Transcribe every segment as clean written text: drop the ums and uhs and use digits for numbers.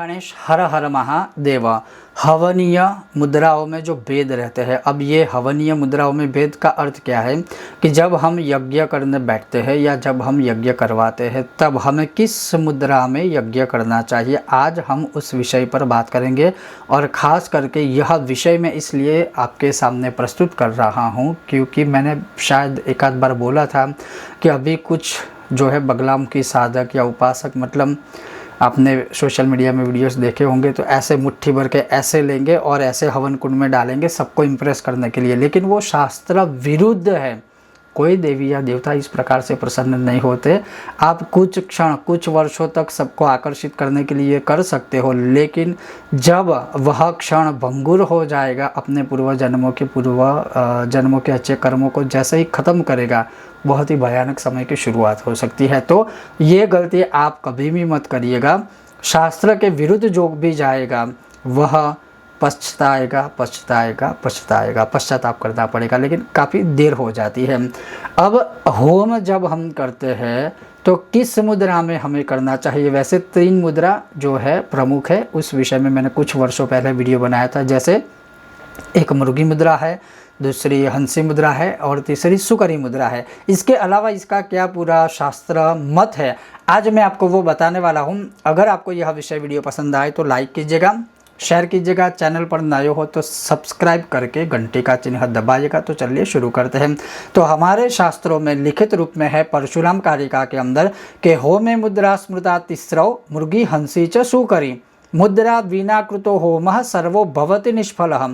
गणेश हर हर महादेव। हवनीय मुद्राओं में जो भेद रहते हैं, अब ये हवनीय मुद्राओं में भेद का अर्थ क्या है कि जब हम यज्ञ करने बैठते हैं या जब हम यज्ञ करवाते हैं तब हमें किस मुद्रा में यज्ञ करना चाहिए, आज हम उस विषय पर बात करेंगे। और ख़ास करके यह विषय मैं इसलिए आपके सामने प्रस्तुत कर रहा हूँ क्योंकि मैंने शायद एक आध बार बोला था कि अभी कुछ जो है बगलामुखी साधक या उपासक, मतलब आपने सोशल मीडिया में वीडियोस देखे होंगे, तो ऐसे मुट्ठी भर के ऐसे लेंगे और ऐसे हवन कुंड में डालेंगे सबको इम्प्रेस करने के लिए, लेकिन वो शास्त्र विरुद्ध है। कोई देवी या देवता इस प्रकार से प्रसन्न नहीं होते। आप कुछ क्षण कुछ वर्षों तक सबको आकर्षित करने के लिए कर सकते हो, लेकिन जब वह क्षण भंगुर हो जाएगा, अपने पूर्व जन्मों के अच्छे कर्मों को जैसे ही ख़त्म करेगा, बहुत ही भयानक समय की शुरुआत हो सकती है। तो ये गलती आप कभी भी मत करिएगा। शास्त्र के विरुद्ध जो भी जाएगा वह पश्चाताप करना पड़ेगा, लेकिन काफ़ी देर हो जाती है। अब होम जब हम करते हैं तो किस मुद्रा में हमें करना चाहिए? वैसे 3 मुद्रा जो है प्रमुख है, उस विषय में मैंने कुछ वर्षों पहले वीडियो बनाया था। जैसे एक मुर्गी मुद्रा है, दूसरी हंसी मुद्रा है और तीसरी सुकरी मुद्रा है। इसके अलावा इसका क्या पूरा शास्त्र मत है, आज मैं आपको वो बताने वाला हूँ। अगर आपको यह विषय वीडियो पसंद आए तो लाइक कीजिएगा, शेयर कीजिएगा, चैनल पर नए हो तो सब्सक्राइब करके घंटी का चिन्ह दबाइएगा। तो चलिए शुरू करते हैं। तो हमारे शास्त्रों में लिखित रूप में है परशुराम कारिका के अंदर के होमे मुद्रा स्मृता तिस्रौ मुर्गी हंसी च सुकरी मुद्रा बिना कृतो होम सर्वो भवति निष्फलः।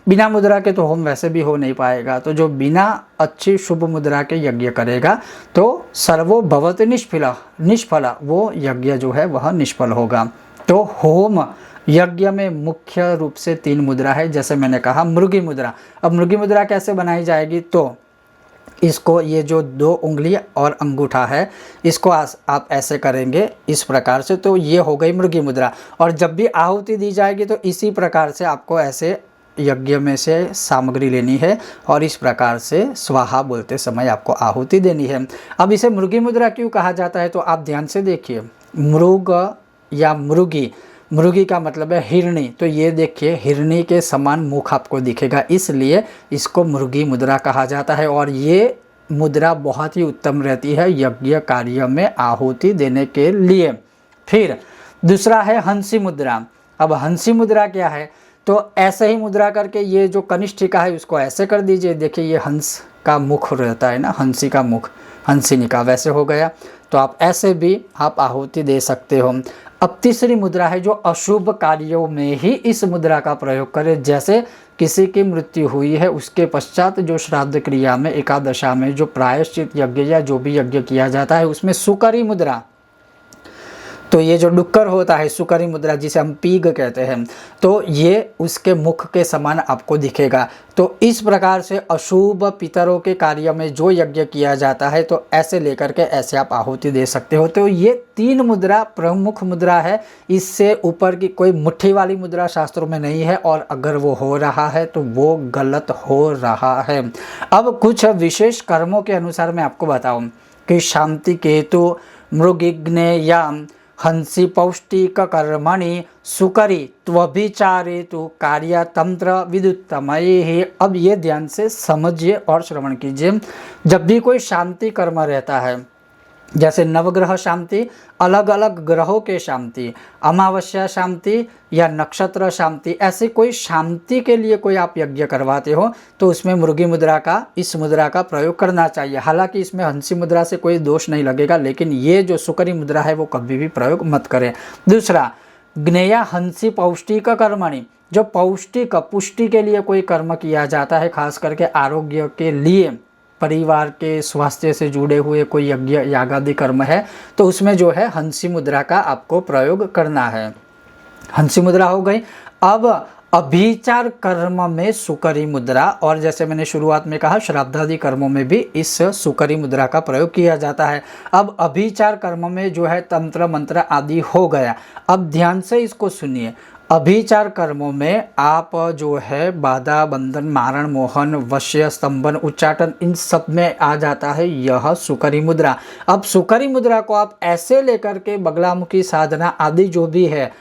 बिना मुद्रा के तो होम वैसे भी हो नहीं पाएगा, तो जो बिना अच्छी शुभ मुद्रा के यज्ञ करेगा तो सर्वो भवति निष्फल, वो यज्ञ जो है वह निष्फल होगा। तो होम यज्ञ में मुख्य रूप से 3 मुद्रा है। जैसे मैंने कहा मुर्गी मुद्रा। अब मुर्गी मुद्रा कैसे बनाई जाएगी? तो इसको, ये जो 2 उंगली और अंगूठा है, इसको आप ऐसे करेंगे इस प्रकार से, तो ये हो गई मुर्गी मुद्रा। और जब भी आहुति दी जाएगी तो इसी प्रकार से आपको ऐसे यज्ञ में से सामग्री लेनी है और इस प्रकार से स्वाहा बोलते समय आपको आहुति देनी है। अब इसे मुर्गी मुद्रा क्यों कहा जाता है? तो आप ध्यान से देखिए, मृग या मुर्गी का मतलब है हिरणी, तो ये देखिए हिरणी के समान मुख आपको दिखेगा, इसलिए इसको मुर्गी मुद्रा कहा जाता है। और ये मुद्रा बहुत ही उत्तम रहती है यज्ञ कार्य में आहुति देने के लिए। फिर दूसरा है हंसी मुद्रा। अब हंसी मुद्रा क्या है? तो ऐसे ही मुद्रा करके ये जो कनिष्ठिका है उसको ऐसे कर दीजिए। देखिए ये हंस का मुख रहता है ना, हंसी का मुख, हंसिनिका वैसे हो गया। तो आप ऐसे भी आप आहुति दे सकते हो। अब तीसरी मुद्रा है जो अशुभ कार्यों में ही इस मुद्रा का प्रयोग करें। जैसे किसी की मृत्यु हुई है, उसके पश्चात जो श्राद्ध क्रिया में एकादशा में जो प्रायश्चित यज्ञ या जो भी यज्ञ किया जाता है उसमें सुकरी मुद्रा, तो ये जो डुक्कर होता है सुकरी मुद्रा जिसे हम पीग कहते हैं, तो ये उसके मुख के समान आपको दिखेगा। तो इस प्रकार से अशुभ पितरों के कार्य में जो यज्ञ किया जाता है तो ऐसे लेकर के ऐसे आप आहुति दे सकते हो। तो ये 3 मुद्रा प्रमुख मुद्रा है। इससे ऊपर की कोई मुट्ठी वाली मुद्रा शास्त्रों में नहीं है, और अगर वो हो रहा है तो वो गलत हो रहा है। अब कुछ विशेष कर्मों के अनुसार मैं आपको बताऊँ कि शांति केतु मृगिग्नेयाम हंसी पौष्टिक कर्मणि सुकरी त्वभिचारे तो कार्य तंत्र विद्युतमय है। अब ये ध्यान से समझिए और श्रवण कीजिए। जब भी कोई शांति कर्म रहता है, जैसे नवग्रह शांति, अलग अलग ग्रहों के शांति, अमावस्या शांति या नक्षत्र शांति, ऐसे कोई शांति के लिए कोई आप यज्ञ करवाते हो तो उसमें मुर्गी मुद्रा का, इस मुद्रा का प्रयोग करना चाहिए। हालांकि इसमें हंसी मुद्रा से कोई दोष नहीं लगेगा, लेकिन ये जो सुकरी मुद्रा है वो कभी भी प्रयोग मत करें। दूसरा, ज्ञेया हंसी पौष्टिक कर्मणि, जो पौष्टिक पुष्टि के लिए कोई कर्म किया जाता है, खास करके आरोग्य के लिए, परिवार के स्वास्थ्य से जुड़े हुए कोई यज्ञ यागादि कर्म है तो उसमें जो है हंसी मुद्रा का आपको प्रयोग करना है। हंसी मुद्रा हो गई। अब अभिचार कर्म में सुकरी मुद्रा, और जैसे मैंने शुरुआत में कहा श्राद्धादि कर्मों में भी इस सुकरी मुद्रा का प्रयोग किया जाता है। अब अभिचार कर्म में जो है तंत्र मंत्र आदि हो गया। अब ध्यान से इसको सुनिए। अभिचार कर्मों में आप जो है बाधा, बंधन, मारण, मोहन, वश्य, स्तंभन, उच्चाटन, इन सब में आ जाता है यह सुकरी मुद्रा। अब सुकरी मुद्रा को आप ऐसे लेकर के बगलामुखी साधना आदि जो भी है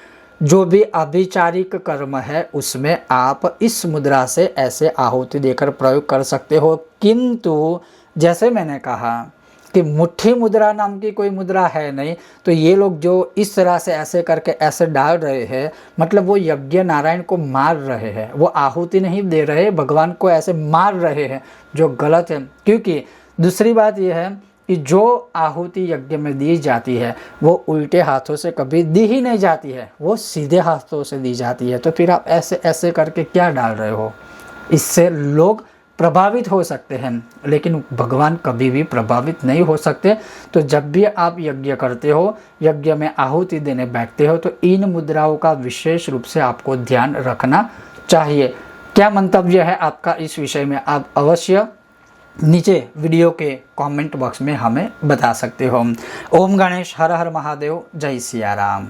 जो भी अभिचारिक कर्म है उसमें आप इस मुद्रा से ऐसे आहुति देकर प्रयोग कर सकते हो। किंतु जैसे मैंने कहा कि मुट्ठी मुद्रा नाम की कोई मुद्रा है नहीं, तो ये लोग जो इस तरह से ऐसे करके ऐसे डाल रहे हैं, मतलब वो यज्ञ नारायण को मार रहे हैं, वो आहुति नहीं दे रहे, भगवान को ऐसे मार रहे हैं, जो गलत है। क्योंकि दूसरी बात यह है कि जो आहुति यज्ञ में दी जाती है वो उल्टे हाथों से कभी दी ही नहीं जाती है, वो सीधे हाथों से दी जाती है। तो फिर आप ऐसे ऐसे करके क्या डाल रहे हो? इससे लोग प्रभावित हो सकते हैं, लेकिन भगवान कभी भी प्रभावित नहीं हो सकते। तो जब भी आप यज्ञ करते हो, यज्ञ में आहुति देने बैठते हो, तो इन मुद्राओं का विशेष रूप से आपको ध्यान रखना चाहिए। क्या मंतव्य है आपका इस विषय में, आप अवश्य नीचे वीडियो के कमेंट बॉक्स में हमें बता सकते हो। ओम गणेश, हर हर महादेव, जय सिया राम।